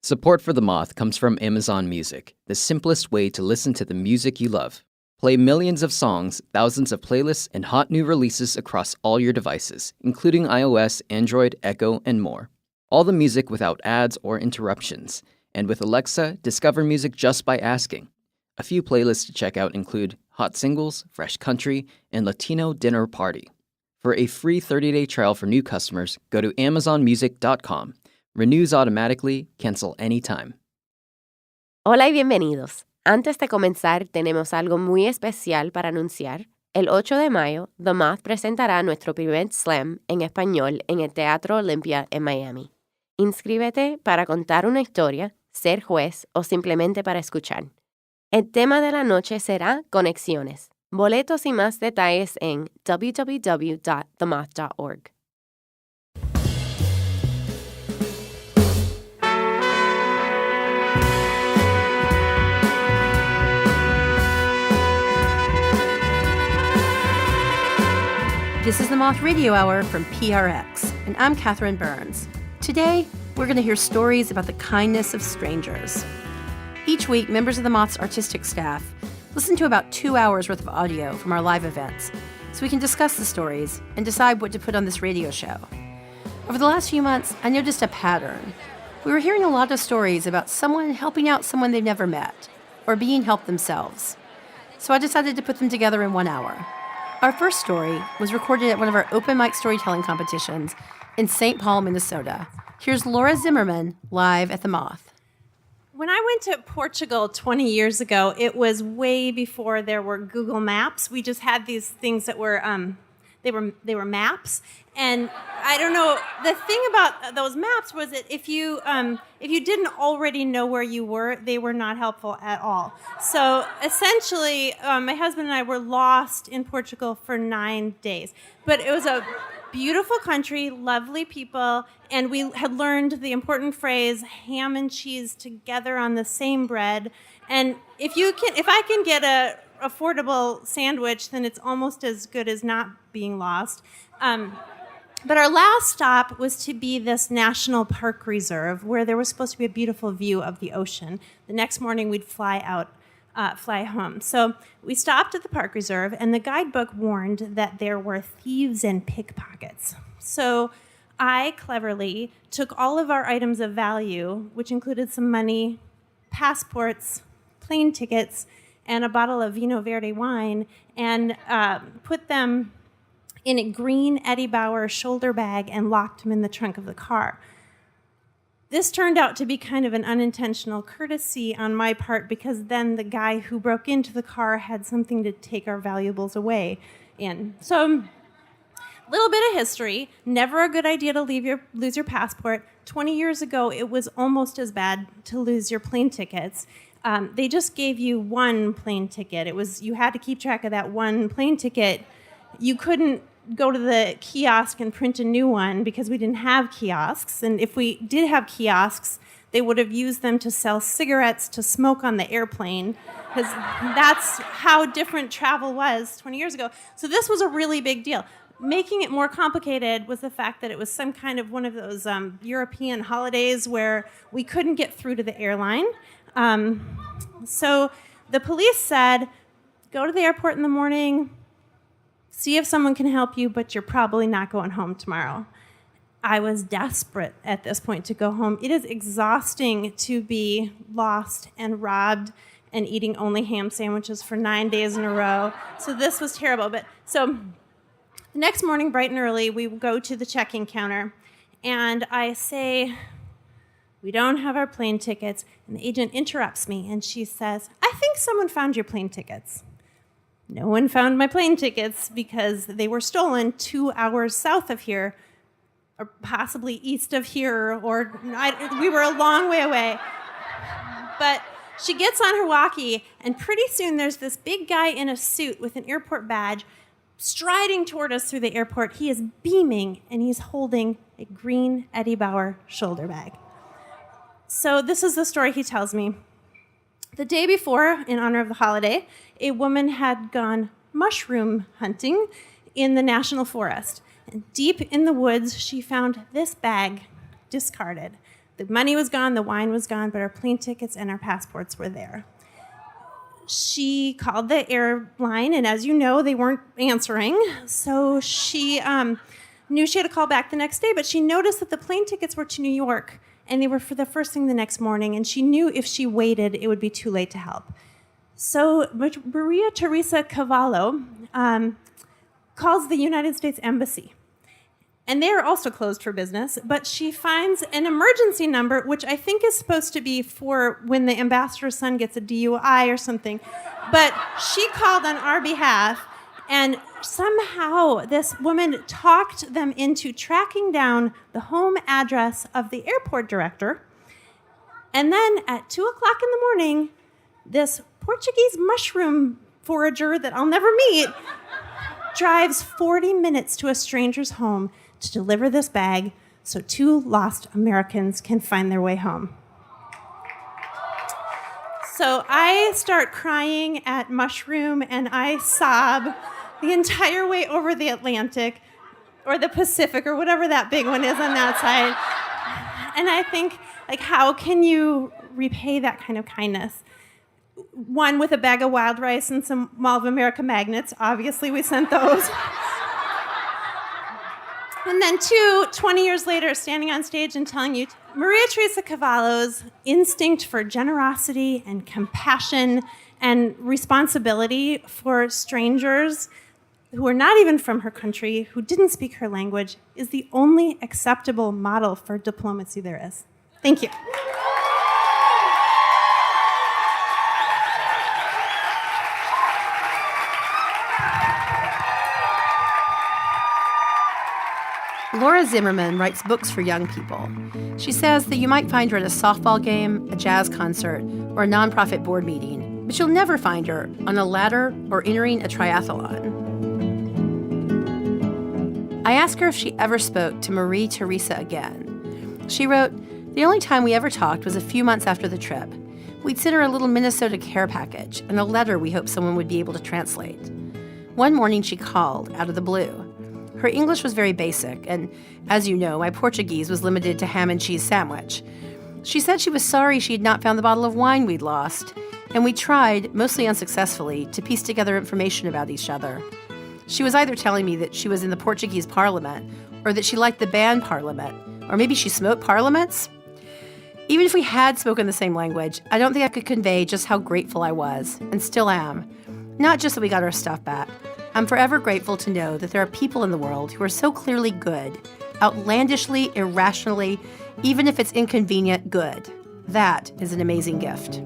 Support for The Moth comes from Amazon Music, the simplest way to listen to the music you love. Play millions of songs, thousands of playlists, and hot new releases across all your devices, including iOS, Android, Echo, and more. All the music without ads or interruptions. And with Alexa, discover music just by asking. A few playlists to check out include Hot Singles, Fresh Country, and Latino Dinner Party. For a free 30-day trial for new customers, go to amazonmusic.com. Renews automatically, cancel anytime. Hola y bienvenidos. Antes de comenzar, tenemos algo muy especial para anunciar. El 8 de mayo, The Moth presentará nuestro primer slam en español en el Teatro Olympia en Miami. Inscríbete para contar una historia, ser juez o simplemente para escuchar. El tema de la noche será Conexiones. Boletos y más detalles en www.themoth.org. This is the Moth Radio Hour from PRX, and I'm Catherine Burns. Today, we're going to hear stories about the kindness of strangers. Each week, members of the Moth's artistic staff listen to about 2 hours worth of audio from our live events, so we can discuss the stories and decide what to put on this radio show. Over the last few months, I noticed a pattern. We were hearing a lot of stories about someone helping out someone they've never met, or being helped themselves. So I decided to put them together in 1 hour. Our first story was recorded at one of our open mic storytelling competitions in St. Paul, Minnesota. Here's Laura Zimmerman live at the Moth. When I went to Portugal 20 years ago, it was way before there were Google Maps. We just had these things that were they were maps, and I don't know. The thing about those maps was that if you didn't already know where you were, they were not helpful at all. So essentially, my husband and I were lost in Portugal for 9 days. But it was a beautiful country, lovely people, and we had learned the important phrase ham and cheese together on the same bread. And if I can get a affordable sandwich, then it's almost as good as not being lost. But our last stop was to be this national park reserve where there was supposed to be a beautiful view of the ocean. The next morning we'd fly home. So we stopped at the park reserve, and the guidebook warned that there were thieves and pickpockets. So I cleverly took all of our items of value, which included some money, passports, plane tickets, and a bottle of Vino Verde wine, and put them in a green Eddie Bauer shoulder bag and locked them in the trunk of the car. This turned out to be kind of an unintentional courtesy on my part, because then the guy who broke into the car had something to take our valuables away in. So, a little bit of history. Never a good idea to lose your passport. 20 years ago, it was almost as bad to lose your plane tickets. They just gave you one plane ticket. You had to keep track of that one plane ticket. You couldn't go to the kiosk and print a new one because we didn't have kiosks. And if we did have kiosks, they would have used them to sell cigarettes to smoke on the airplane, because that's how different travel was 20 years ago. So this was a really big deal. Making it more complicated was the fact that it was some kind of one of those European holidays where we couldn't get through to the airline. So the police said, go to the airport in the morning, see if someone can help you, but you're probably not going home tomorrow. I was desperate at this point to go home. It is exhausting to be lost and robbed and eating only ham sandwiches for 9 days in a row. So this was terrible. So the next morning, bright and early, we go to the check-in counter, and I say, we don't have our plane tickets. And the agent interrupts me, and she says, I think someone found your plane tickets. No one found my plane tickets because they were stolen 2 hours south of here, or possibly east of here, we were a long way away. But she gets on her walkie, and pretty soon there's this big guy in a suit with an airport badge striding toward us through the airport. He is beaming, and he's holding a green Eddie Bauer shoulder bag. So this is the story he tells me. The day before, in honor of the holiday, a woman had gone mushroom hunting in the national forest. And deep in the woods, she found this bag discarded. The money was gone, the wine was gone, but our plane tickets and our passports were there. She called the airline, and as you know, they weren't answering. So she knew she had to call back the next day, but she noticed that the plane tickets were to New York, and they were for the first thing the next morning, and she knew if she waited, it would be too late to help. So Maria Teresa Cavallo calls the United States Embassy. And they are also closed for business, but she finds an emergency number, which I think is supposed to be for when the ambassador's son gets a DUI or something. But she called on our behalf, and somehow this woman talked them into tracking down the home address of the airport director. And then at 2 o'clock in the morning, this Portuguese mushroom forager that I'll never meet drives 40 minutes to a stranger's home to deliver this bag so 2 lost Americans can find their way home. So I start crying at Mushroom and I sob the entire way over the Atlantic or the Pacific or whatever that big one is on that side. And I think, like, how can you repay that kind of kindness? One, with a bag of wild rice and some Mall of America magnets. Obviously, we sent those. And then 2, 20 years later, standing on stage and telling you Maria Teresa Cavallo's instinct for generosity and compassion and responsibility for strangers who are not even from her country, who didn't speak her language, is the only acceptable model for diplomacy there is. Thank you. Laura Zimmerman writes books for young people. She says that you might find her at a softball game, a jazz concert, or a nonprofit board meeting, but you'll never find her on a ladder or entering a triathlon. I asked her if she ever spoke to Marie Teresa again. She wrote, "The only time we ever talked was a few months after the trip. We'd sent her a little Minnesota care package and a letter we hoped someone would be able to translate. One morning she called, out of the blue. Her English was very basic, and as you know, my Portuguese was limited to ham and cheese sandwich. She said she was sorry she had not found the bottle of wine we'd lost, and we tried, mostly unsuccessfully, to piece together information about each other. She was either telling me that she was in the Portuguese parliament, or that she liked the band Parliament, or maybe she smoked parliaments. Even if we had spoken the same language, I don't think I could convey just how grateful I was, and still am. Not just that we got our stuff back. I'm forever grateful to know that there are people in the world who are so clearly good, outlandishly, irrationally, even if it's inconvenient, good. That is an amazing gift."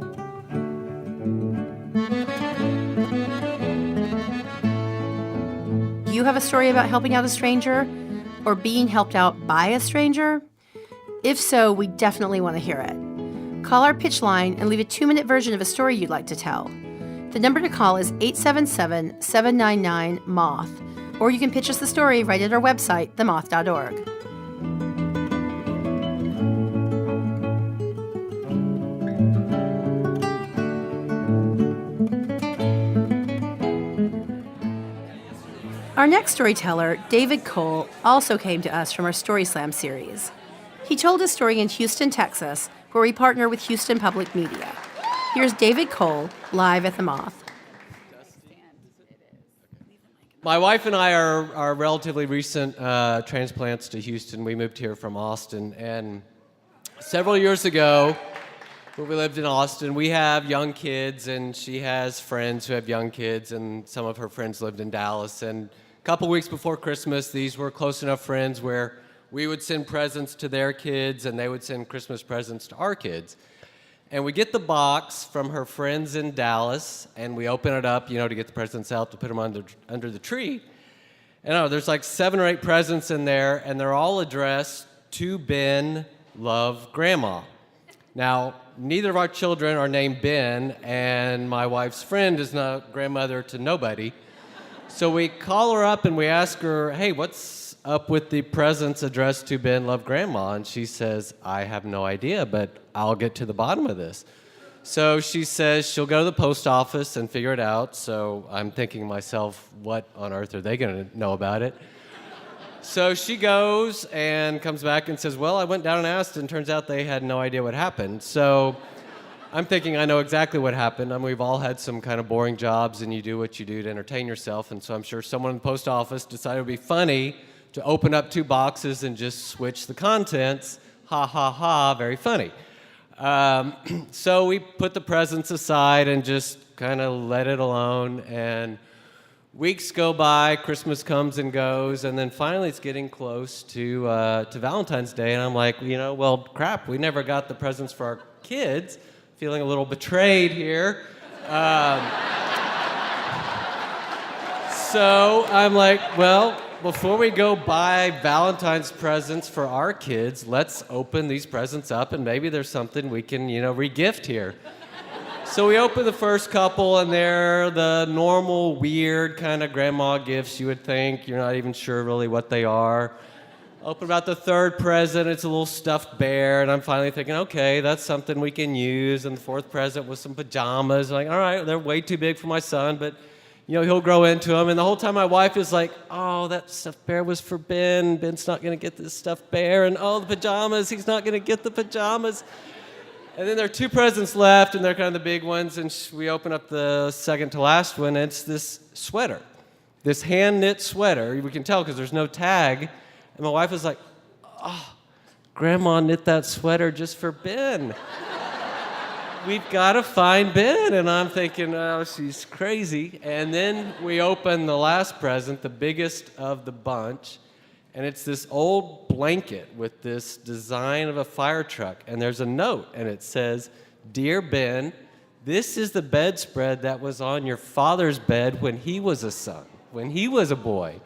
Do you have a story about helping out a stranger or being helped out by a stranger? If so, we definitely want to hear it. Call our pitch line and leave a 2-minute version of a story you'd like to tell. The number to call is 877-799-MOTH, or you can pitch us the story right at our website, themoth.org. Our next storyteller, David Cole, also came to us from our Story Slam series. He told his story in Houston, Texas, where we partner with Houston Public Media. Here's David Cole, live at the Moth. My wife and I are relatively recent transplants to Houston. We moved here from Austin, and several years ago, when we lived in Austin, we have young kids, and she has friends who have young kids, and some of her friends lived in Dallas. And a couple weeks before Christmas, these were close enough friends where we would send presents to their kids, and they would send Christmas presents to our kids. And we get the box from her friends in Dallas, and we open it up, to get the presents out, to put them under the tree. And there's like 7 or 8 presents in there, and they're all addressed to Ben, love, Grandma. Now, neither of our children are named Ben, and my wife's friend is not grandmother to nobody. So we call her up and we ask her, "Hey, what's up with the presents addressed to Ben, love, Grandma?" And she says, "I have no idea, but I'll get to the bottom of this." So she says she'll go to the post office and figure it out. So I'm thinking to myself, what on earth are they going to know about it? So she goes and comes back and says, well, I went down and asked, and turns out they had no idea what happened. So I'm thinking I know exactly what happened. I mean, we've all had some kind of boring jobs, and you do what you do to entertain yourself. And so I'm sure someone in the post office decided it would be funny to open up 2 boxes and just switch the contents. Ha, ha, ha, very funny. So we put the presents aside and just kind of let it alone. And weeks go by, Christmas comes and goes, and then finally it's getting close to Valentine's Day. And I'm like, well, crap, we never got the presents for our kids. Feeling a little betrayed here. So I'm like, well, before we go buy Valentine's presents for our kids, let's open these presents up and maybe there's something we can, re-gift here. So we open the first couple and they're the normal, weird kind of grandma gifts you would think. You're not even sure really what they are. Open about the 3rd present, it's a little stuffed bear, and I'm finally thinking, okay, that's something we can use. And the 4th present was some pajamas. I'm like, all right, they're way too big for my son, but he'll grow into them. And the whole time my wife is like, oh, that stuffed bear was for Ben. Ben's not going to get this stuffed bear. And oh, the pajamas, he's not going to get the pajamas. And then there are 2 presents left, and they're kind of the big ones. And we open up the second to last one, and it's this sweater, this hand-knit sweater. We can tell because there's no tag. And my wife was like, oh, Grandma knit that sweater just for Ben. We've got to find Ben. And I'm thinking, oh, she's crazy. And then we open the last present, the biggest of the bunch, and it's this old blanket with this design of a fire truck. And there's a note, and it says, Dear Ben, this is the bedspread that was on your father's bed when he was a son, when he was a boy.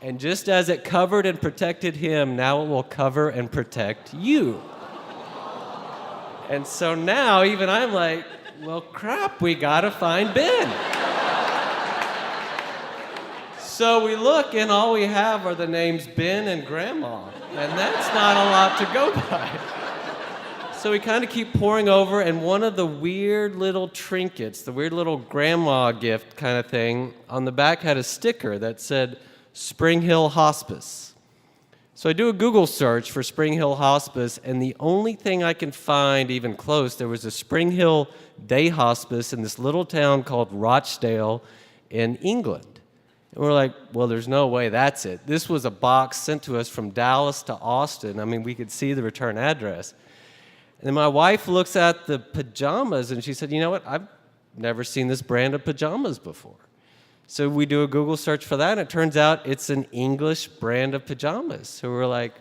And just as it covered and protected him, now it will cover and protect you. And so now even I'm like, well, crap, we gotta find Ben. So we look and all we have are the names Ben and Grandma. And that's not a lot to go by. So we kind of keep pouring over, and one of the weird little trinkets, the weird little grandma gift kind of thing, on the back had a sticker that said, Spring Hill Hospice. So I do a Google search for Spring Hill Hospice, and the only thing I can find even close, there was a Spring Hill Day Hospice in this little town called Rochdale in England. And we're like, well, there's no way that's it. This was a box sent to us from Dallas to Austin. I mean, we could see the return address. And then my wife looks at the pajamas, and she said, you know what, I've never seen this brand of pajamas before. So we do a Google search for that, and it turns out it's an English brand of pajamas. So we're like,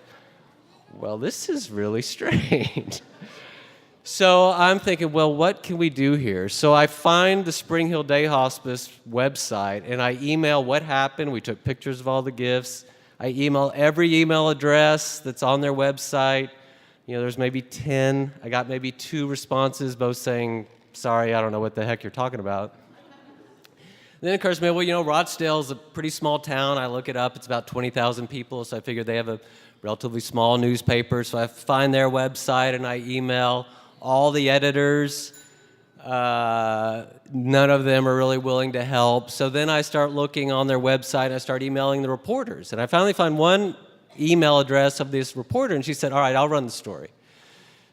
well, this is really strange. So I'm thinking, well, what can we do here? So I find the Spring Hill Day Hospice website, and I email what happened. We took pictures of all the gifts. I email every email address that's on their website. There's maybe 10. I got maybe 2 responses, both saying, sorry, I don't know what the heck you're talking about. Then it occurs to me, well, Rochdale's a pretty small town. I look it up. It's about 20,000 people, so I figured they have a relatively small newspaper. So I find their website, and I email all the editors. None of them are really willing to help. So then I start looking on their website, and I start emailing the reporters. And I finally find one email address of this reporter, and she said, all right, I'll run the story.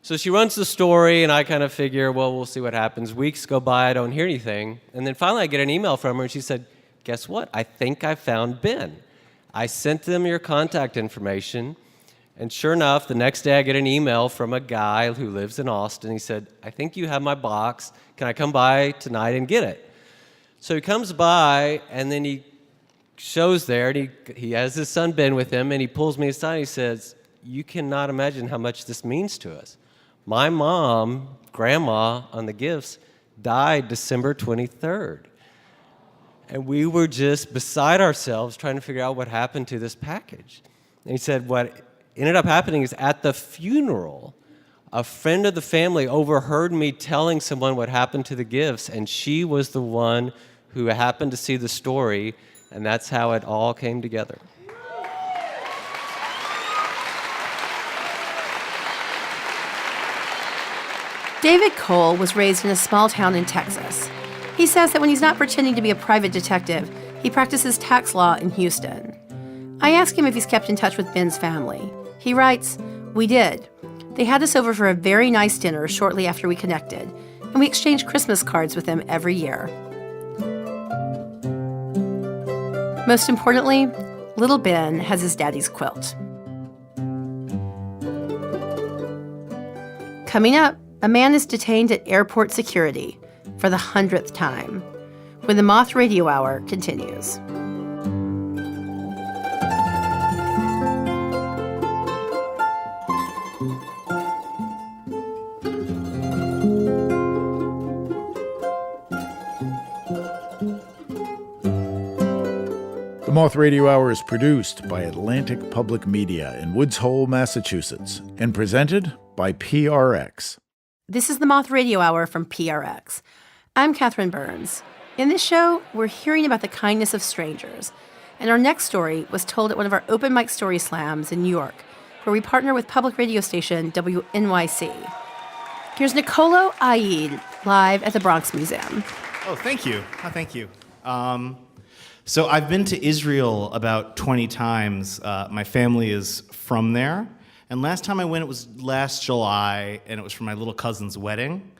So she runs the story, and I kind of figure, well, we'll see what happens. Weeks go by, I don't hear anything. And then finally I get an email from her, and she said, guess what? I think I found Ben. I sent them your contact information, and sure enough, the next day I get an email from a guy who lives in Austin. He said, I think you have my box. Can I come by tonight and get it? So he comes by, and then he shows there, and he has his son Ben with him, and he pulls me aside, and he says, you cannot imagine how much this means to us. My mom, Grandma, on the gifts, died December 23rd. And we were just beside ourselves trying to figure out what happened to this package. And he said what ended up happening is at the funeral, a friend of the family overheard me telling someone what happened to the gifts, and she was the one who happened to see the story, and that's how it all came together. David Cole was raised in a small town in Texas. He says that when he's not pretending to be a private detective, he practices tax law in Houston. I ask him if he's kept in touch with Ben's family. He writes, "We did. They had us over for a very nice dinner shortly after we connected, and we exchanged Christmas cards with them every year." Most importantly, little Ben has his daddy's quilt. Coming up, a man is detained at airport security for the 100th time when the Moth Radio Hour continues. The Moth Radio Hour is produced by Atlantic Public Media in Woods Hole, Massachusetts, and presented by PRX. This is the Moth Radio Hour from PRX. I'm Catherine Burns. In this show, we're hearing about the kindness of strangers. And our next story was told at one of our open mic story slams in New York, where we partner with public radio station WNYC. Here's Nicolo Aid live at the Bronx Museum. Oh, thank you. Thank you. So I've been to Israel about 20 times. My family is from there. And last time I went, it was last July, and it was for my little cousin's wedding.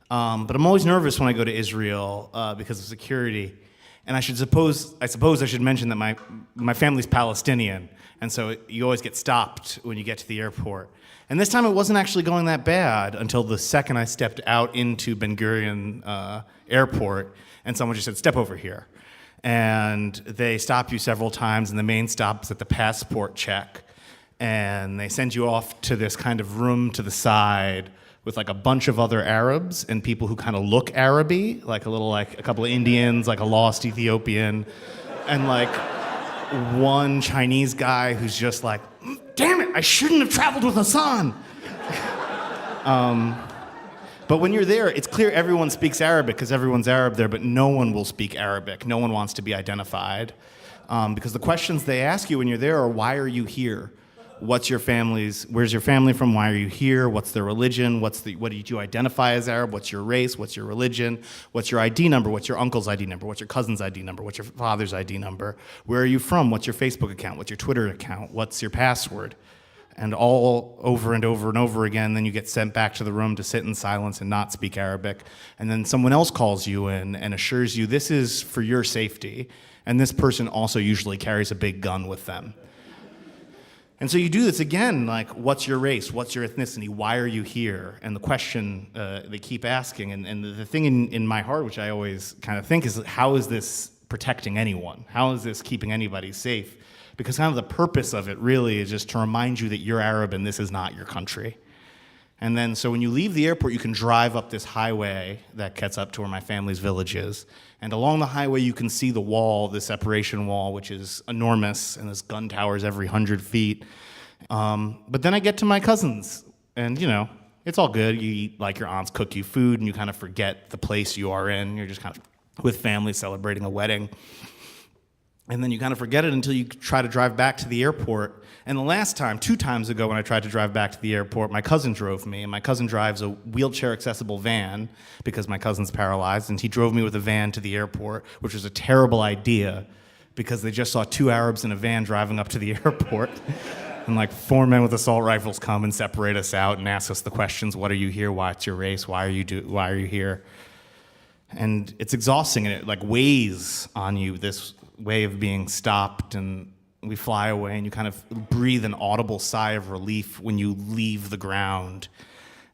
But I'm always nervous when I go to Israel because of security. And I suppose I should mention that my family's Palestinian, and so you always get stopped when you get to the airport. And this time it wasn't actually going that bad until the second I stepped out into Ben Gurion Airport, and someone just said, "Step over here." And they stop you several times, and the main stop is at the passport check. And they send you off to this kind of room to the side with like a bunch of other Arabs and people who kind of look Araby, like a couple of Indians, like a lost Ethiopian, and like one Chinese guy who's just like, "Damn it, I shouldn't have traveled with Hassan." But when you're there, it's clear everyone speaks Arabic because everyone's Arab there, but no one will speak Arabic. No one wants to be identified. Because the questions they ask you when you're there are, why are you here? Where's your family from? Why are you here? What's their religion? What do you identify as Arab? What's your race? What's your religion? What's your ID number? What's your uncle's ID number? What's your cousin's ID number? What's your father's ID number? Where are you from? What's your Facebook account? What's your Twitter account? What's your password? And all over and over and over again, then you get sent back to the room to sit in silence and not speak Arabic. And then someone else calls you in and assures you this is for your safety. And this person also usually carries a big gun with them. And so you do this again, like, what's your race? What's your ethnicity? Why are you here? And the question they keep asking, and the thing in my heart, which I always kind of think, is how is this protecting anyone? How is this keeping anybody safe? Because kind of the purpose of it really is just to remind you that you're Arab and this is not your country. And then, so when you leave the airport, you can drive up this highway that gets up to where my family's village is. And along the highway, you can see the wall, the separation wall, which is enormous, and there's gun towers every 100 feet. But then I get to my cousins, and, it's all good. You eat, like, your aunts cook you food, and you kind of forget the place you are in. You're just kind of with family celebrating a wedding. And then you kind of forget it until you try to drive back to the airport. And the last time, 2 times ago when I tried to drive back to the airport, my cousin drove me. And my cousin drives a wheelchair-accessible van because my cousin's paralyzed. And he drove me with a van to the airport, which was a terrible idea because they just saw 2 Arabs in a van driving up to the airport. And like 4 men with assault rifles come and separate us out and ask us the questions, what are you here? What's your race? Why are you here? And it's exhausting, and it like weighs on you, this way of being stopped, and we fly away, and you kind of breathe an audible sigh of relief when you leave the ground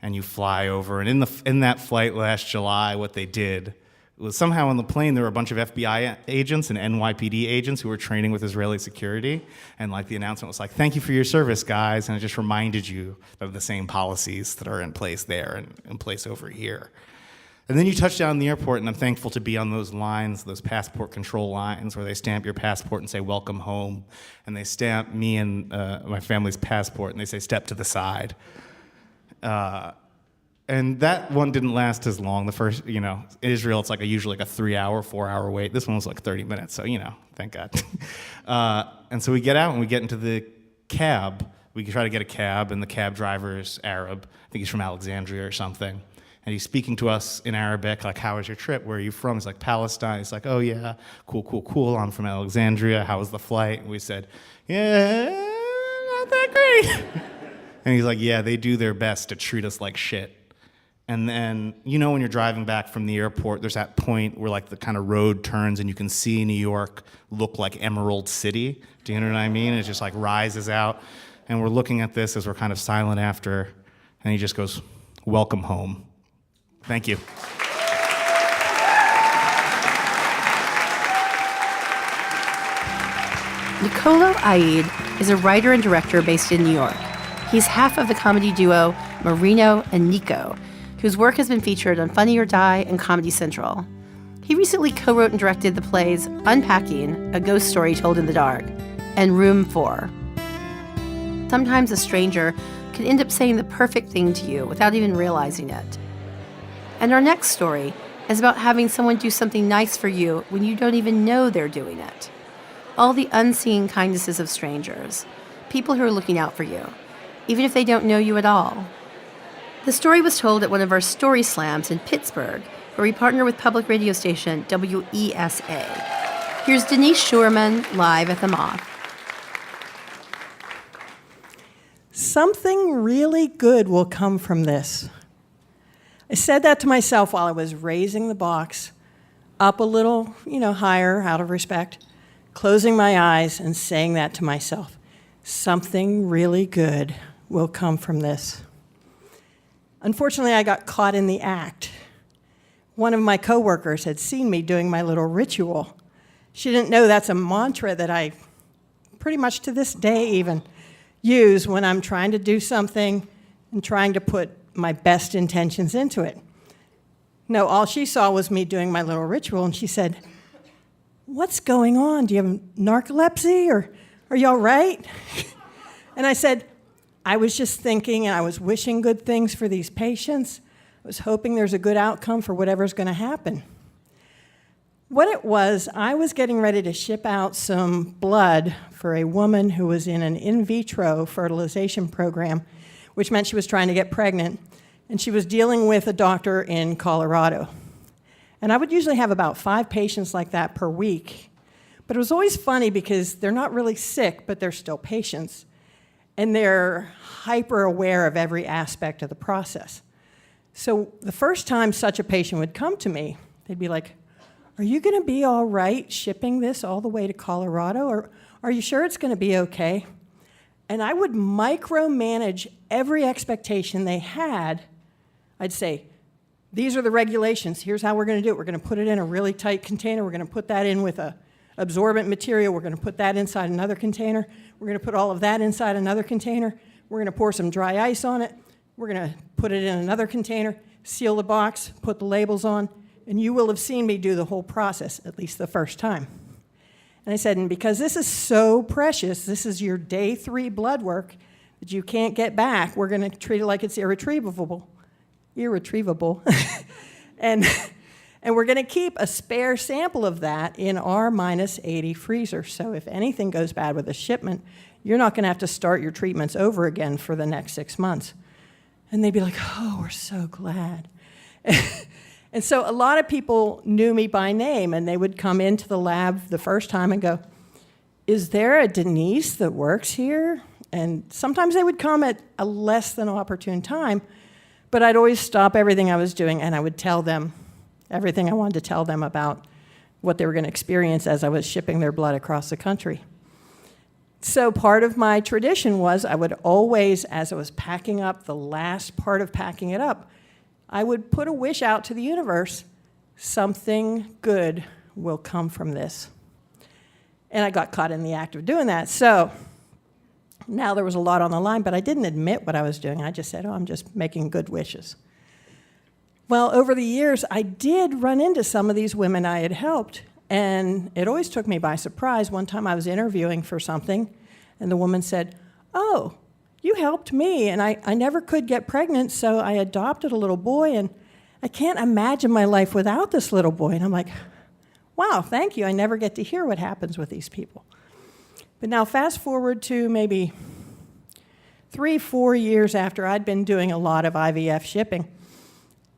and you fly over. And in that flight last July, what they did was somehow on the plane there were a bunch of FBI agents and NYPD agents who were training with Israeli security, and like the announcement was like, "Thank you for your service, guys," and it just reminded you of the same policies that are in place there and in place over here. And then you touch down in the airport, and I'm thankful to be on those lines, those passport control lines, where they stamp your passport and say, "Welcome home." And they stamp me and my family's passport, and they say, "Step to the side." And that one didn't last as long. The first, in Israel, it's usually a 3-hour, 4-hour wait. This one was 30 minutes, so, thank God. And so we get out, and we get into the cab. We try to get a cab, and the cab driver is Arab. I think he's from Alexandria or something. And he's speaking to us in Arabic, like, how was your trip? Where are you from? He's like, Palestine. He's like, oh yeah, cool. I'm from Alexandria. How was the flight? And we said, yeah, not that great. And he's like, yeah, they do their best to treat us like shit. And then, you know, when you're driving back from the airport, there's that point where like the kind of road turns and you can see New York look like Emerald City. Do you know what I mean? It just like rises out. And we're looking at this as we're kind of silent after. And he just goes, welcome home. Thank you. Nicolo Aid is a writer and director based in New York. He's half of the comedy duo Marino and Nico, whose work has been featured on Funny or Die and Comedy Central. He recently co-wrote and directed the plays Unpacking, A Ghost Story Told in the Dark, and Room 4. Sometimes a stranger can end up saying the perfect thing to you without even realizing it. And our next story is about having someone do something nice for you when you don't even know they're doing it. All the unseen kindnesses of strangers, people who are looking out for you, even if they don't know you at all. The story was told at one of our story slams in Pittsburgh, where we partner with public radio station WESA. Here's Denise Schurman live at the Moth. Something really good will come from this. I said that to myself while I was raising the box up a little, higher out of respect, closing my eyes and saying that to myself. Something really good will come from this. Unfortunately, I got caught in the act. One of my coworkers had seen me doing my little ritual. She didn't know that's a mantra that I pretty much to this day even use when I'm trying to do something and trying to put my best intentions into it. No, all she saw was me doing my little ritual, and she said, "What's going on? Do you have narcolepsy, or are you all right?" And I said, "I was just thinking, and I was wishing good things for these patients. I was hoping there's a good outcome for whatever's going to happen." What it was, I was getting ready to ship out some blood for a woman who was in an in vitro fertilization program, which meant she was trying to get pregnant, and she was dealing with a doctor in Colorado. And I would usually have about 5 patients like that per week. But it was always funny because they're not really sick, but they're still patients. And they're hyper aware of every aspect of the process. So the first time such a patient would come to me, they'd be like, "Are you going to be all right shipping this all the way to Colorado? Or are you sure it's going to be okay?" And I would micromanage every expectation they had. I'd say, "These are the regulations. Here's how we're going to do it. We're going to put it in a really tight container. We're going to put that in with a absorbent material. We're going to put that inside another container. We're going to put all of that inside another container. We're going to pour some dry ice on it. We're going to put it in another container, seal the box, put the labels on, and you will have seen me do the whole process, at least the first time." And I said, "And because this is so precious, this is your day 3 blood work that you can't get back, we're going to treat it like it's irretrievable. And we're going to keep a spare sample of that in our -80 freezer. So if anything goes bad with the shipment, you're not going to have to start your treatments over again for the next 6 months." And they'd be like, "Oh, we're so glad." And so a lot of people knew me by name, and they would come into the lab the first time and go, "Is there a Denise that works here?" And sometimes they would come at a less than opportune time, but I'd always stop everything I was doing, and I would tell them everything I wanted to tell them about what they were going to experience as I was shipping their blood across the country. So part of my tradition was I would always, as I was packing up, the last part of packing it up, I would put a wish out to the universe, something good will come from this. And I got caught in the act of doing that. So now there was a lot on the line, but I didn't admit what I was doing. I just said, "Oh, I'm just making good wishes." Well, over the years, I did run into some of these women I had helped, and it always took me by surprise. One time I was interviewing for something, and the woman said, "Oh, you helped me, and I never could get pregnant, so I adopted a little boy, and I can't imagine my life without this little boy." And I'm like, wow, thank you. I never get to hear what happens with these people. But now fast forward to maybe 3-4 years after I'd been doing a lot of IVF shipping,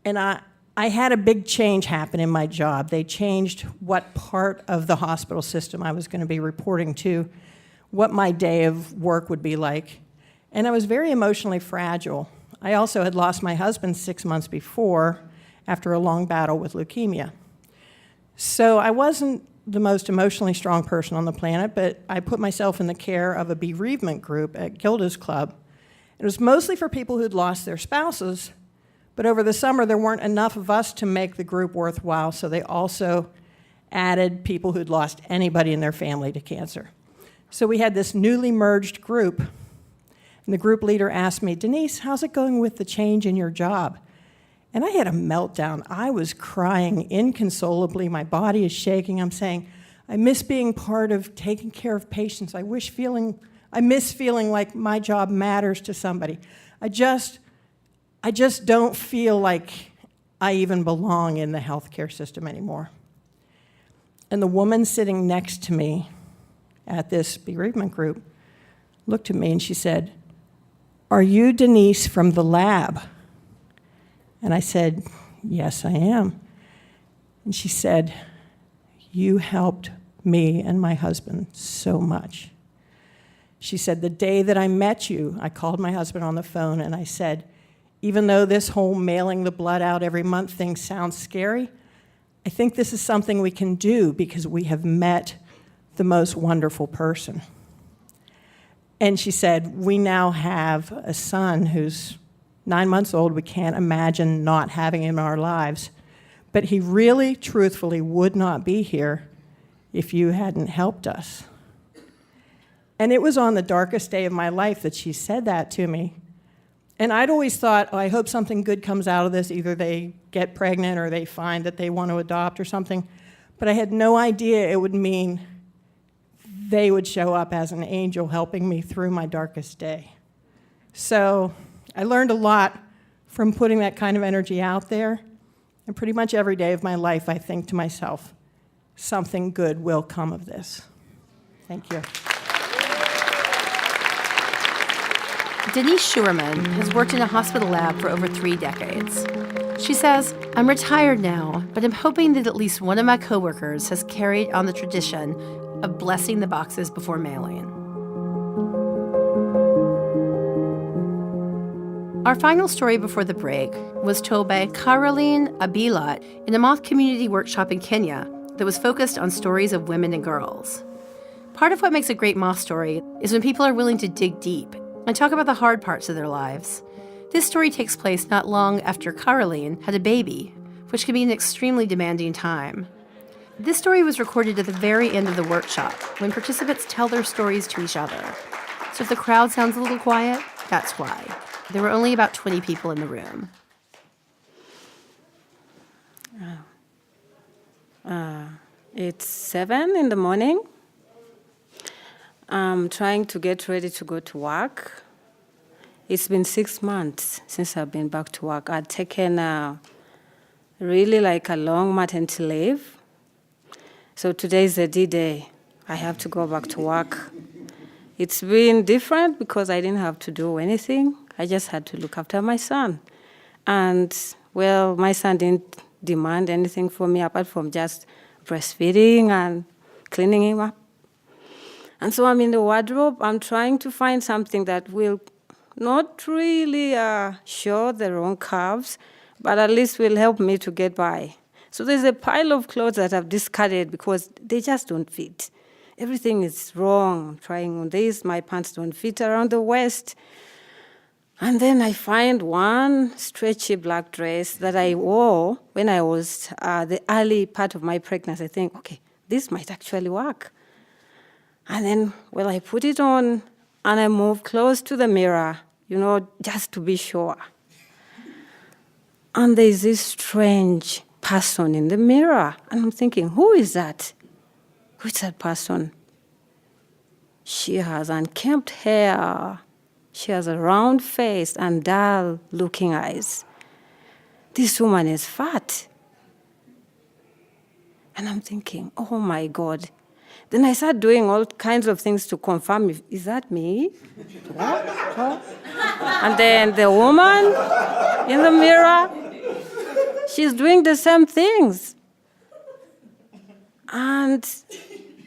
And I had a big change happen in my job. They changed what part of the hospital system I was going to be reporting to, what my day of work would be like. And I was very emotionally fragile. I also had lost my husband 6 months before after a long battle with leukemia. So I wasn't the most emotionally strong person on the planet, but I put myself in the care of a bereavement group at Gilda's Club. It was mostly for people who'd lost their spouses, but over the summer there weren't enough of us to make the group worthwhile, so they also added people who'd lost anybody in their family to cancer. So we had this newly merged group, and the group leader asked me, "Denise, how's it going with the change in your job?" And I had a meltdown. I was crying inconsolably. My body is shaking. I'm saying, I miss being part of taking care of patients. I miss feeling like my job matters to somebody. I just don't feel like I even belong in the healthcare system anymore. And the woman sitting next to me at this bereavement group looked at me and she said, "Are you Denise from the lab?" And I said, "Yes, I am." And she said, "You helped me and my husband so much." She said, "The day that I met you, I called my husband on the phone and I said, even though this whole mailing the blood out every month thing sounds scary, I think this is something we can do because we have met the most wonderful person." And she said, "We now have a son who's 9 months old. We can't imagine not having him in our lives. But he really, truthfully would not be here if you hadn't helped us." And it was on the darkest day of my life that she said that to me. And I'd always thought, I hope something good comes out of this. Either they get pregnant or they find that they want to adopt or something. But I had no idea it would mean they would show up as an angel helping me through my darkest day. So I learned a lot from putting that kind of energy out there. And pretty much every day of my life, I think to myself, something good will come of this. Thank you. Denise Schuerman has worked in a hospital lab for over 3 decades. She says, "I'm retired now, but I'm hoping that at least one of my coworkers has carried on the tradition of blessing the boxes before mailing." Our final story before the break was told by Caroline Abilat in a Moth community workshop in Kenya that was focused on stories of women and girls. Part of what makes a great Moth story is when people are willing to dig deep and talk about the hard parts of their lives. This story takes place not long after Caroline had a baby, which can be an extremely demanding time. This story was recorded at the very end of the workshop when participants tell their stories to each other. So if the crowd sounds a little quiet, that's why. There were only about 20 people in the room. It's 7 in the morning. I'm trying to get ready to go to work. It's been 6 months since I've been back to work. I'd taken really like a long maternity leave. So today is the D-Day. I have to go back to work. It's been different because I didn't have to do anything. I just had to look after my son. And, well, my son didn't demand anything from me apart from just breastfeeding and cleaning him up. And so I'm in the wardrobe. I'm trying to find something that will not really show the wrong curves, but at least will help me to get by. So there's a pile of clothes that I've discarded because they just don't fit. Everything is wrong. I'm trying on this. My pants don't fit around the waist. And then I find one stretchy black dress that I wore when I was the early part of my pregnancy. I think, okay, this might actually work. And then, well, I put it on and I move close to the mirror, just to be sure. And there's this strange person in the mirror. And I'm thinking, who is that? Who is that person? She has unkempt hair. She has a round face and dull-looking eyes. This woman is fat. And I'm thinking, oh, my God. Then I start doing all kinds of things to confirm, is that me? What? And then the woman in the mirror, she's doing the same things. And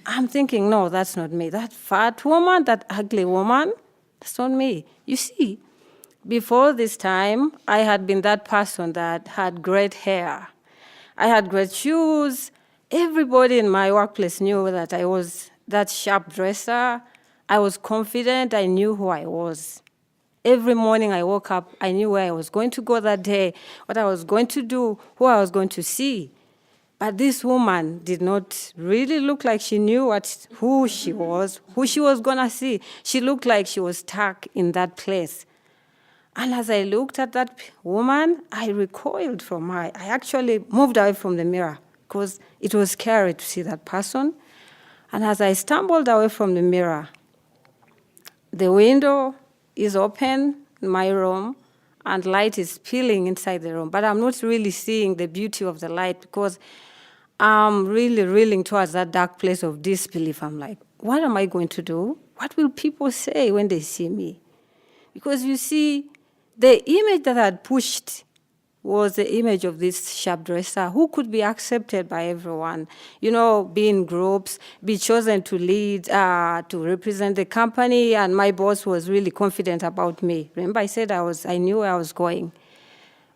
I'm thinking, no, that's not me. That fat woman, that ugly woman, that's not me. You see, before this time, I had been that person that had great hair. I had great shoes. Everybody in my workplace knew that I was that sharp dresser. I was confident. I knew who I was. Every morning I woke up, I knew where I was going to go that day, what I was going to do, who I was going to see. But this woman did not really look like she knew who she was going to see. She looked like she was stuck in that place. And as I looked at that woman, I recoiled from her. I actually moved away from the mirror because it was scary to see that person. And as I stumbled away from the mirror, the window is open in my room and light is spilling inside the room. But I'm not really seeing the beauty of the light because I'm really reeling towards that dark place of disbelief. I'm like, what am I going to do? What will people say when they see me? Because you see, the image that I had pushed was the image of this sharp dresser who could be accepted by everyone, be in groups, be chosen to lead, to represent the company, and my boss was really confident about me. Remember, I said I knew where I was going.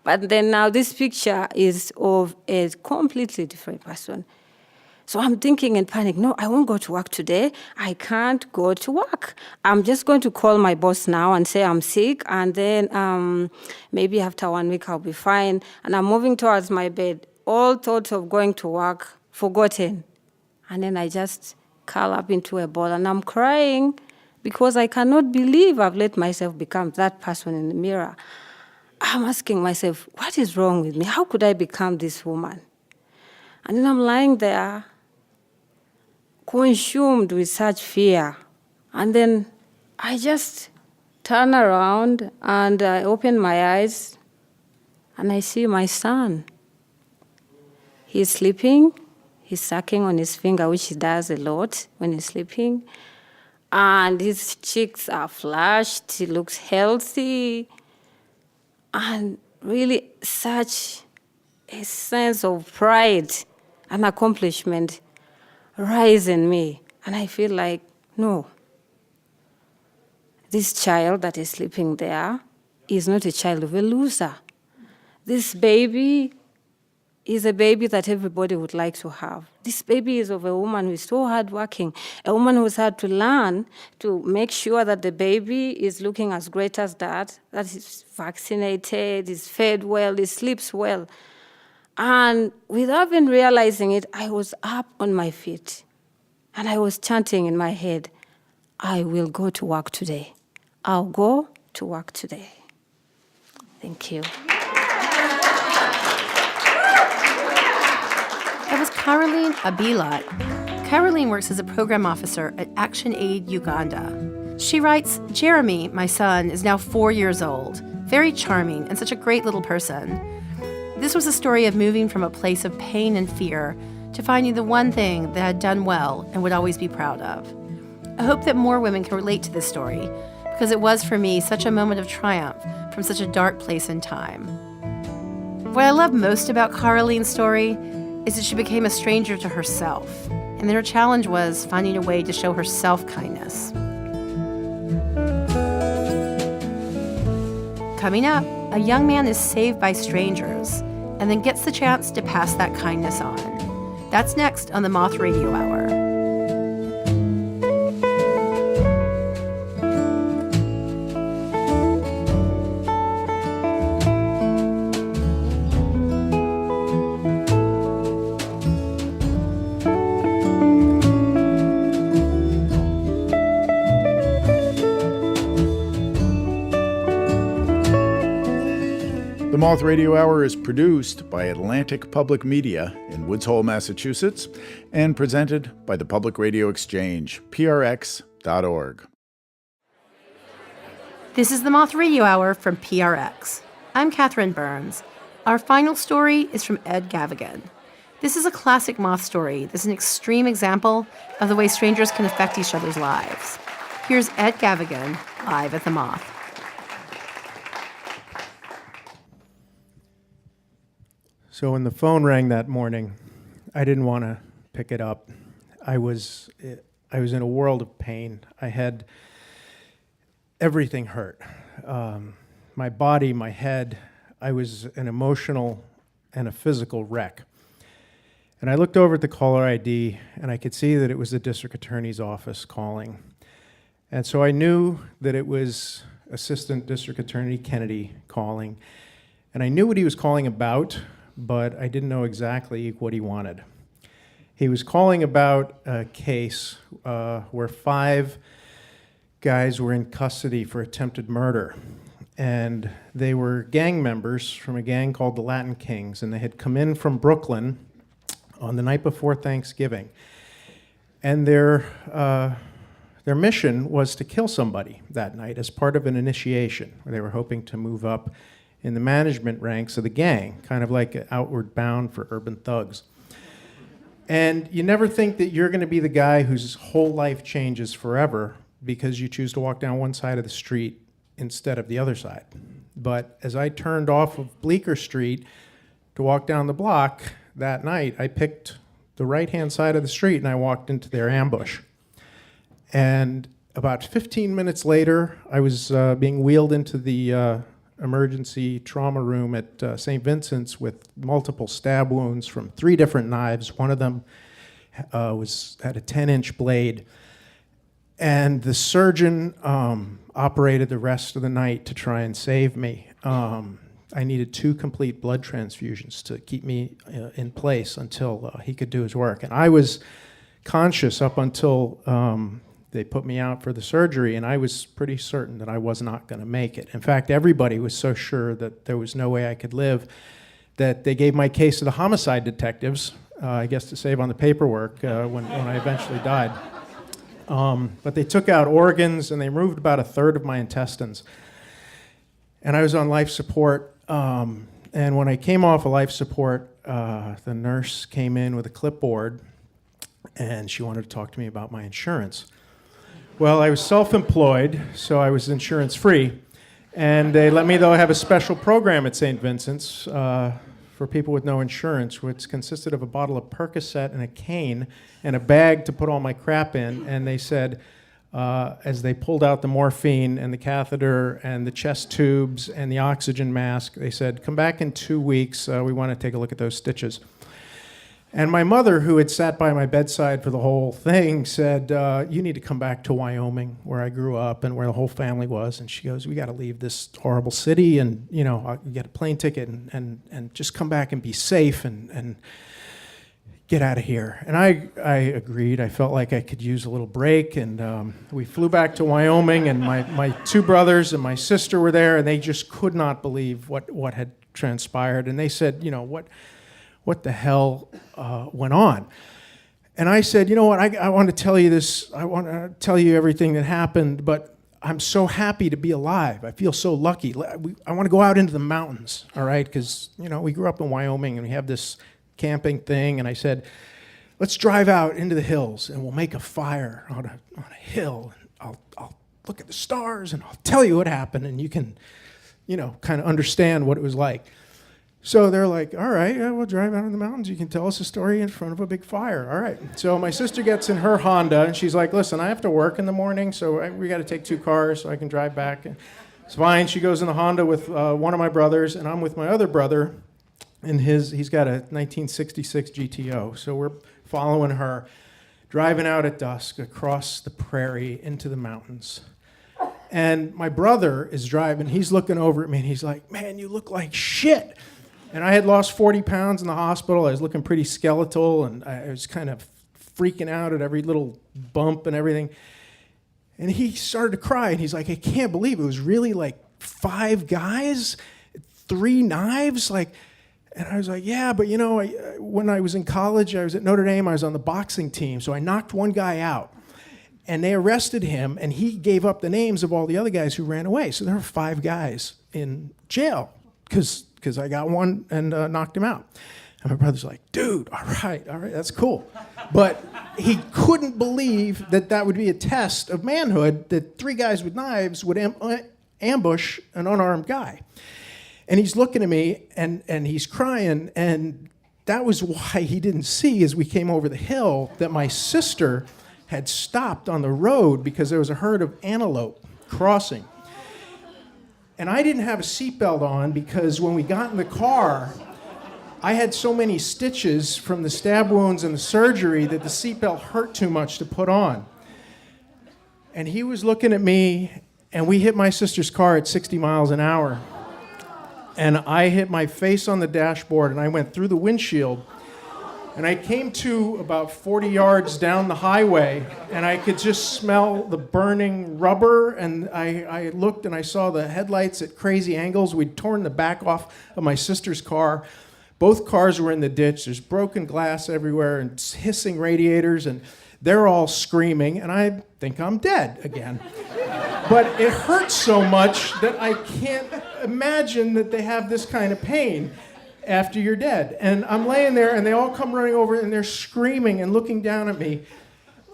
But then now this picture is of a completely different person. So I'm thinking in panic, no, I won't go to work today. I can't go to work. I'm just going to call my boss now and say I'm sick, and then maybe after 1 week I'll be fine. And I'm moving towards my bed. All thoughts of going to work forgotten. And then I just curl up into a ball and I'm crying because I cannot believe I've let myself become that person in the mirror. I'm asking myself, what is wrong with me? How could I become this woman? And then I'm lying there, consumed with such fear. And then I just turn around and I open my eyes and I see my son. He's sleeping. He's sucking on his finger, which he does a lot when he's sleeping. And his cheeks are flushed. He looks healthy. And really such a sense of pride and accomplishment rise in me. And I feel like, no, this child that is sleeping there is not a child of a loser. This baby is a baby that everybody would like to have. This baby is of a woman who is so hardworking, a woman who's had to learn to make sure that the baby is looking as great as that is vaccinated, is fed well, is sleeps well. And without even realizing it, I was up on my feet. And I was chanting in my head, I will go to work today. I'll go to work today. Thank you. That was Caroline Abilat. Caroline works as a program officer at Action Aid Uganda. She writes, Jeremy, my son, is now 4 years old, very charming and such a great little person. This was a story of moving from a place of pain and fear to finding the one thing that had done well and would always be proud of. I hope that more women can relate to this story, because it was for me such a moment of triumph from such a dark place in time. What I love most about Caroline's story is that she became a stranger to herself, and then her challenge was finding a way to show herself kindness. Coming up, a young man is saved by strangers and then gets the chance to pass that kindness on. That's next on the Moth Radio Hour. The Moth Radio Hour is produced by Atlantic Public Media in Woods Hole, Massachusetts, and presented by the Public Radio Exchange, prx.org. This is the Moth Radio Hour from PRX. I'm Catherine Burns. Our final story is from Ed Gavigan. This is a classic Moth story that's an extreme example of the way strangers can affect each other's lives. Here's Ed Gavigan, live at the Moth. So when the phone rang that morning, I didn't want to pick it up. I was in a world of pain. I had everything hurt. My body, my head. I was an emotional and a physical wreck. And I looked over at the caller ID, and I could see that it was the district attorney's office calling. And so I knew that it was Assistant District Attorney Kennedy calling. And I knew what he was calling about, but I didn't know exactly what he wanted. He was calling about a case where 5 guys were in custody for attempted murder. And they were gang members from a gang called the Latin Kings, and they had come in from Brooklyn on the night before Thanksgiving. And their mission was to kill somebody that night as part of an initiation, where they were hoping to move up in the management ranks of the gang, kind of like Outward Bound for urban thugs. And you never think that you're going to be the guy whose whole life changes forever because you choose to walk down one side of the street instead of the other side. But as I turned off of Bleecker Street to walk down the block that night, I picked the right-hand side of the street and I walked into their ambush. And about 15 minutes later, I was being wheeled into the emergency trauma room at St. Vincent's with multiple stab wounds from 3 different knives. One of them had a 10-inch blade. And the surgeon operated the rest of the night to try and save me. I needed 2 complete blood transfusions to keep me in place until he could do his work. And I was conscious up until they put me out for the surgery, and I was pretty certain that I was not going to make it. In fact, everybody was so sure that there was no way I could live that they gave my case to the homicide detectives, I guess to save on the paperwork when I eventually died. But they took out organs, and they removed about 1/3 of my intestines. And I was on life support. And when I came off of life support, the nurse came in with a clipboard, and she wanted to talk to me about my insurance. Well, I was self-employed, so I was insurance-free. And they let me, though, have a special program at St. Vincent's for people with no insurance, which consisted of a bottle of Percocet and a cane and a bag to put all my crap in. And they said, as they pulled out the morphine and the catheter and the chest tubes and the oxygen mask, they said, come back in 2 weeks. We want to take a look at those stitches. And my mother, who had sat by my bedside for the whole thing, said, you need to come back to Wyoming, where I grew up and where the whole family was. And she goes, we got to leave this horrible city and, get a plane ticket and just come back and be safe and get out of here. And I agreed. I felt like I could use a little break. And we flew back to Wyoming, and my 2 brothers and my sister were there, and they just could not believe what had transpired. And they said, what the hell went on? And I said, you know what, I want to tell you this. I want to tell you everything that happened, but I'm so happy to be alive. I feel so lucky. I want to go out into the mountains, all right? Because, we grew up in Wyoming, and we have this camping thing. And I said, let's drive out into the hills, and we'll make a fire on a hill. And I'll look at the stars, and I'll tell you what happened, and you can, kind of understand what it was like. So they're like, all right, we'll drive out in the mountains. You can tell us a story in front of a big fire. All right. So my sister gets in her Honda, and she's like, listen, I have to work in the morning, so we got to take 2 cars so I can drive back. And it's fine. She goes in the Honda with one of my brothers, and I'm with my other brother, and he's got a 1966 GTO. So we're following her, driving out at dusk across the prairie into the mountains. And my brother is driving. He's looking over at me, and he's like, man, you look like shit. And I had lost 40 pounds in the hospital. I was looking pretty skeletal, and I was kind of freaking out at every little bump and everything. And he started to cry, and he's like, I can't believe it was really like 5 guys, 3 knives, and I was like, yeah, but when I was in college, I was at Notre Dame, I was on the boxing team, so I knocked one guy out. And they arrested him, and he gave up the names of all the other guys who ran away. So there were 5 guys in jail because I got one and knocked him out. And my brother's like, dude, all right, that's cool. But he couldn't believe that would be a test of manhood, that 3 guys with knives would ambush an unarmed guy. And he's looking at me, and he's crying, and that was why he didn't see, as we came over the hill, that my sister had stopped on the road because there was a herd of antelope crossing. And I didn't have a seatbelt on because when we got in the car, I had so many stitches from the stab wounds and the surgery that the seatbelt hurt too much to put on. And he was looking at me, and we hit my sister's car at 60 miles an hour. And I hit my face on the dashboard, and I went through the windshield. And I came to about 40 yards down the highway, and I could just smell the burning rubber. And I looked, and I saw the headlights at crazy angles. We'd torn the back off of my sister's car. Both cars were in the ditch. There's broken glass everywhere and hissing radiators, and they're all screaming, and I think I'm dead again. But it hurts so much that I can't imagine that they have this kind of pain after you're dead. And I'm laying there, and they all come running over, and they're screaming and looking down at me.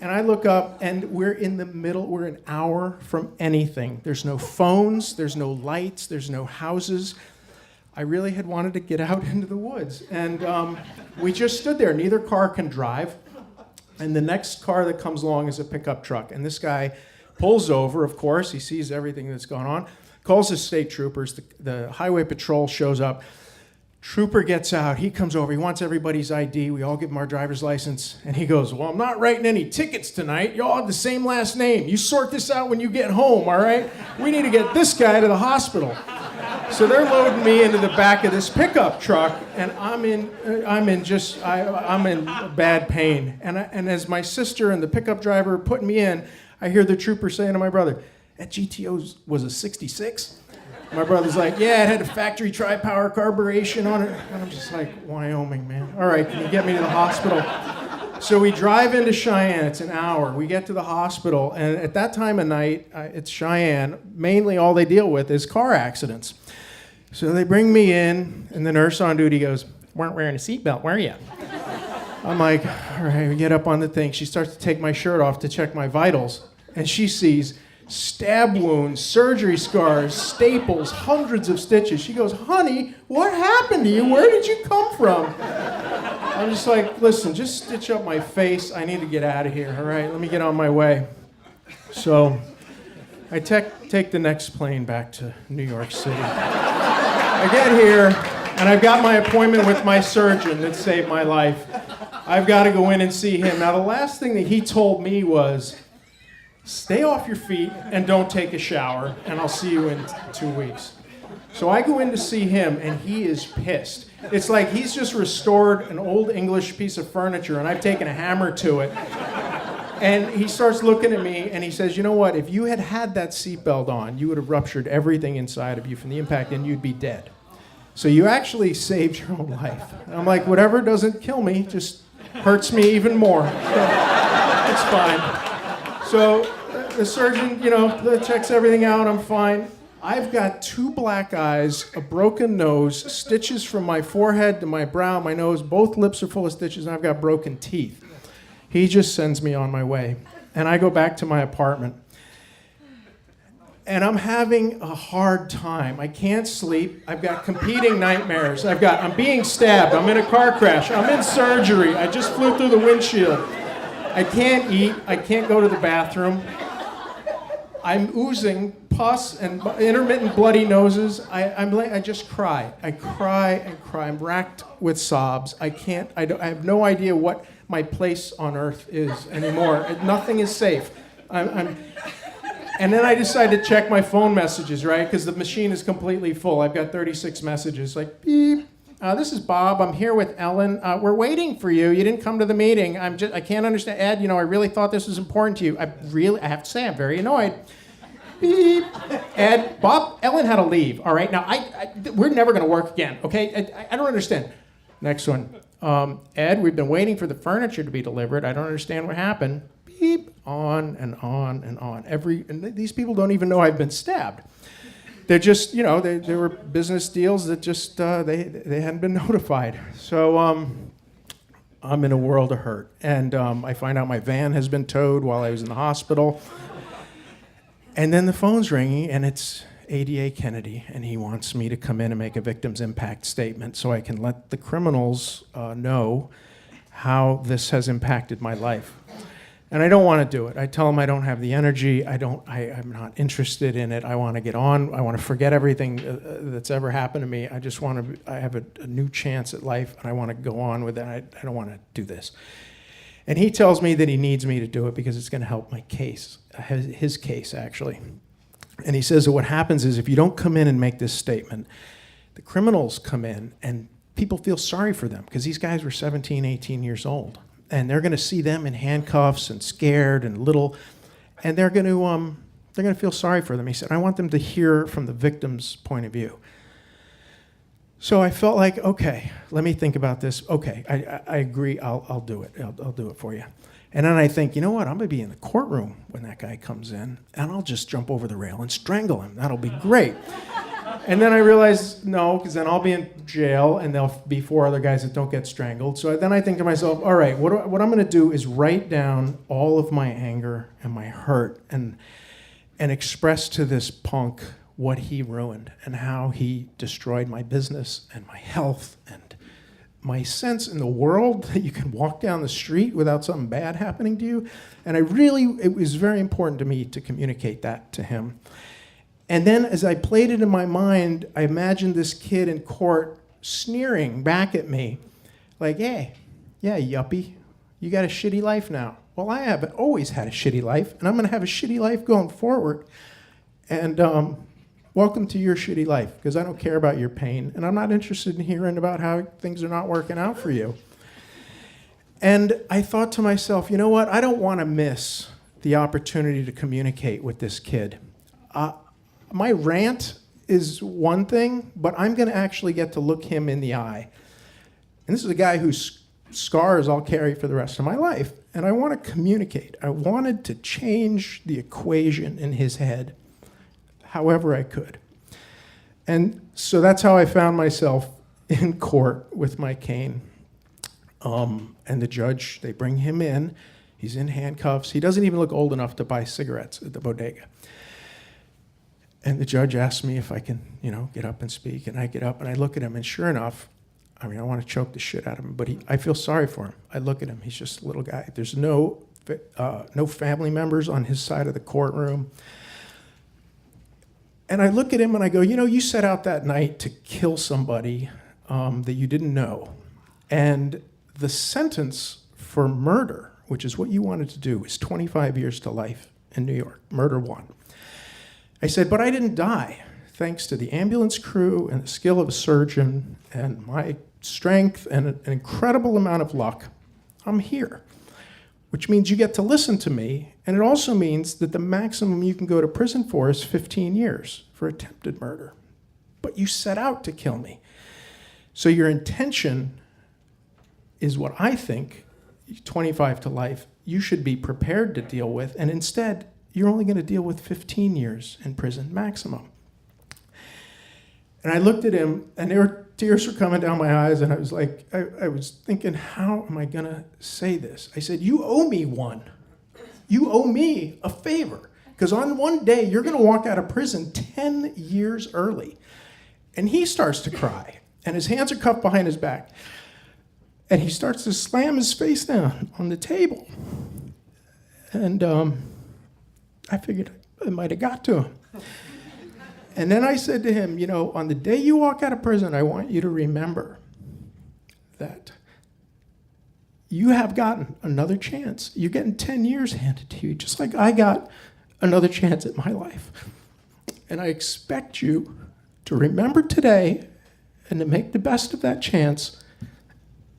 And I look up, and we're in the middle. We're an hour from anything. There's no phones. There's no lights. There's no houses. I really had wanted to get out into the woods. And we just stood there. Neither car can drive. And the next car that comes along is a pickup truck. And this guy pulls over, of course. He sees everything that's going on. Calls the state troopers. The highway patrol shows up. Trooper gets out. He comes over. He wants everybody's ID. We all give him our driver's license. And he goes, well, I'm not writing any tickets tonight. You all have the same last name. You sort this out when you get home, all right? We need to get this guy to the hospital. So they're loading me into the back of this pickup truck, and I'm in bad pain. And as my sister and the pickup driver are putting me in, I hear the trooper saying to my brother, that GTO was a 66? My brother's like, yeah, it had a factory tri-power carburation on it. And I'm just like, Wyoming, man. All right, can you get me to the hospital? So we drive into Cheyenne. It's an hour. We get to the hospital, and at that time of night, it's Cheyenne. Mainly all they deal with is car accidents. So they bring me in, and the nurse on duty goes, weren't wearing a seatbelt, were you? I'm like, all right, we get up on the thing. She starts to take my shirt off to check my vitals, and she sees stab wounds, surgery scars, staples, hundreds of stitches. She goes, honey, what happened to you? Where did you come from? I'm just like, listen, just stitch up my face. I need to get out of here, all right? Let me get on my way. So I take the next plane back to New York City. I get here, and I've got my appointment with my surgeon that saved my life. I've got to go in and see him. Now, the last thing that he told me was, stay off your feet and don't take a shower, and I'll see you in 2 weeks. So I go in to see him, and he is pissed. It's like he's just restored an old English piece of furniture, and I've taken a hammer to it. And he starts looking at me, and he says, you know what? If you had had that seatbelt on, you would have ruptured everything inside of you from the impact, and you'd be dead. So you actually saved your own life. And I'm like, whatever doesn't kill me just hurts me even more. It's fine. So the surgeon, checks everything out. I'm fine. I've got 2 black eyes, a broken nose, stitches from my forehead to my brow, my nose. Both lips are full of stitches, and I've got broken teeth. He just sends me on my way. And I go back to my apartment. And I'm having a hard time. I can't sleep. I've got competing nightmares. I'm being stabbed. I'm in a car crash. I'm in surgery. I just flew through the windshield. I can't eat. I can't go to the bathroom. I'm oozing pus and intermittent bloody noses. I just cry. I cry and cry. I'm racked with sobs. I have no idea what my place on earth is anymore. Nothing is safe. And then I decide to check my phone messages, right? Because the machine is completely full. I've got 36 messages. Like, beep. This is Bob. I'm here with Ellen. We're waiting for you. You didn't come to the meeting. I can't understand. Ed, I really thought this was important to you. I have to say, I'm very annoyed. Beep. Ed, Bob, Ellen had to leave. All right. Now, we're never going to work again. Okay. I don't understand. Next one. Ed, we've been waiting for the furniture to be delivered. I don't understand what happened. Beep. On and on and on. And these people don't even know I've been stabbed. They're just, they were business deals that just, they hadn't been notified. So I'm in a world of hurt. And I find out my van has been towed while I was in the hospital. And then the phone's ringing, and it's ADA Kennedy, and he wants me to come in and make a victim's impact statement so I can let the criminals know how this has impacted my life. And I don't want to do it. I tell them I don't have the energy. I'm not interested in it. I want to get on. I want to forget everything that's ever happened to me. I just want to, I have a new chance at life, and I want to go on with it. I don't want to do this. And he tells me that he needs me to do it because it's going to help my case, his case, actually. And he says that what happens is if you don't come in and make this statement, the criminals come in and people feel sorry for them because these guys were 17, 18 years old. And they're going to see them in handcuffs and scared and little, and they're going to feel sorry for them. He said, I want them to hear from the victim's point of view. So I felt like, okay, let me think about this. Okay, I agree, I'll do it. I'll do it for you. And then I think, you know what, I'm going to be in the courtroom when that guy comes in, and I'll just jump over the rail and strangle him. That'll be great. And then I realized, no, because then I'll be in jail, and there'll be 4 other guys that don't get strangled. So then I think to myself, all right, what I'm going to do is write down all of my anger and my hurt and express to this punk what he ruined and how he destroyed my business and my health and my sense in the world that you can walk down the street without something bad happening to you. And it was very important to me to communicate that to him. And then as I played it in my mind, I imagined this kid in court sneering back at me like, hey, yeah, yuppie, you got a shitty life now. Well, I have always had a shitty life, and I'm going to have a shitty life going forward. And welcome to your shitty life, because I don't care about your pain, and I'm not interested in hearing about how things are not working out for you. And I thought to myself, you know what? I don't want to miss the opportunity to communicate with this kid. My rant is one thing, but I'm going to actually get to look him in the eye. And this is a guy whose scars I'll carry for the rest of my life. And I want to communicate. I wanted to change the equation in his head however I could. And so that's how I found myself in court with my cane. And the judge, they bring him in. He's in handcuffs. He doesn't even look old enough to buy cigarettes at the bodega. And the judge asked me if I can, get up and speak. And I get up and I look at him, and sure enough, I want to choke the shit out of him, but I feel sorry for him. I look at him, he's just a little guy. There's no family members on his side of the courtroom. And I look at him and I go, you set out that night to kill somebody that you didn't know. And the sentence for murder, which is what you wanted to do, is 25 years to life in New York, murder 1. I said, but I didn't die, thanks to the ambulance crew and the skill of a surgeon and my strength and an incredible amount of luck. I'm here, which means you get to listen to me, and it also means that the maximum you can go to prison for is 15 years for attempted murder. But you set out to kill me. So your intention is what I think, 25 to life, you should be prepared to deal with, and instead, you're only going to deal with 15 years in prison maximum. And I looked at him, and tears were coming down my eyes, and I was like, I was thinking, how am I going to say this? I said, you owe me one. You owe me a favor, because on one day, you're going to walk out of prison 10 years early. And he starts to cry, and his hands are cuffed behind his back. And he starts to slam his face down on the table. And I figured I might have got to him. And then I said to him, on the day you walk out of prison, I want you to remember that you have gotten another chance. You're getting 10 years handed to you, just like I got another chance at my life. And I expect you to remember today and to make the best of that chance,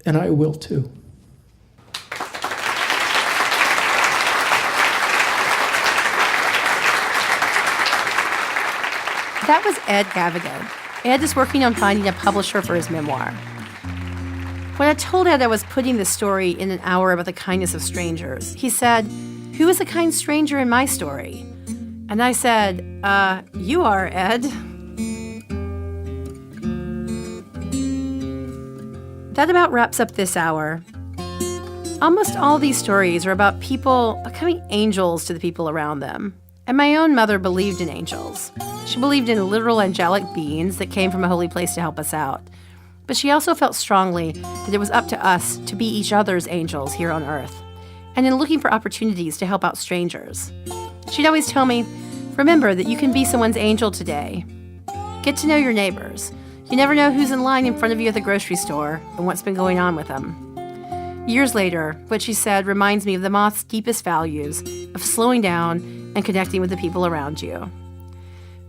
and I will too. That was Ed Gavigan. Ed is working on finding a publisher for his memoir. When I told Ed I was putting this story in an hour about the kindness of strangers, he said, "Who is a kind stranger in my story?" And I said, you are, Ed. That about wraps up this hour. Almost all these stories are about people becoming angels to the people around them. And my own mother believed in angels. She believed in literal angelic beings that came from a holy place to help us out. But she also felt strongly that it was up to us to be each other's angels here on earth, and in looking for opportunities to help out strangers. She'd always tell me, remember that you can be someone's angel today. Get to know your neighbors. You never know who's in line in front of you at the grocery store and what's been going on with them. Years later, what she said reminds me of the Moth's deepest values of slowing down and connecting with the people around you.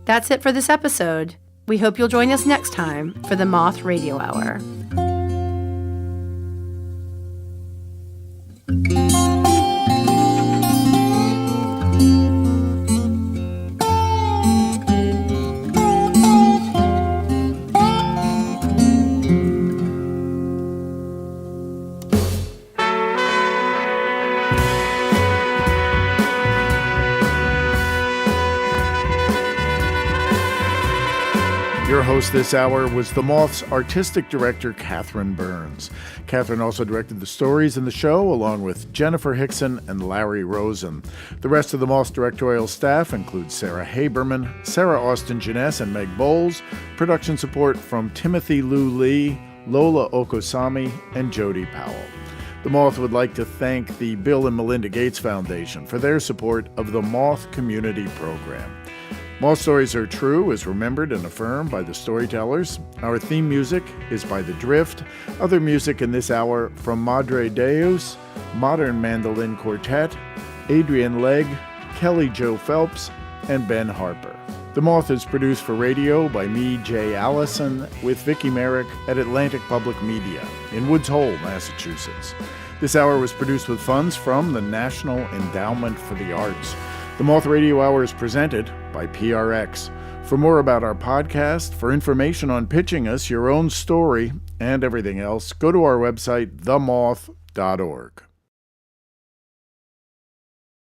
That's it for this episode. We hope you'll join us next time for the Moth Radio Hour. Your host this hour was The Moth's artistic director, Catherine Burns. Catherine also directed the stories in the show, along with Jennifer Hickson and Larry Rosen. The rest of The Moth's directorial staff includes Sarah Haberman, Sarah Austin-Jeunesse, and Meg Bowles. Production support from Timothy Lou Lee, Lola Okosami, and Jody Powell. The Moth would like to thank the Bill and Melinda Gates Foundation for their support of the Moth Community Program. Moth Stories Are True is remembered and affirmed by the storytellers. Our theme music is by The Drift. Other music in this hour from Madre Deus, Modern Mandolin Quartet, Adrian Legg, Kelly Jo Phelps, and Ben Harper. The Moth is produced for radio by me, Jay Allison, with Vicki Merrick at Atlantic Public Media in Woods Hole, Massachusetts. This hour was produced with funds from the National Endowment for the Arts. The Moth Radio Hour is presented by PRX. For more about our podcast, for information on pitching us your own story, and everything else, go to our website, themoth.org.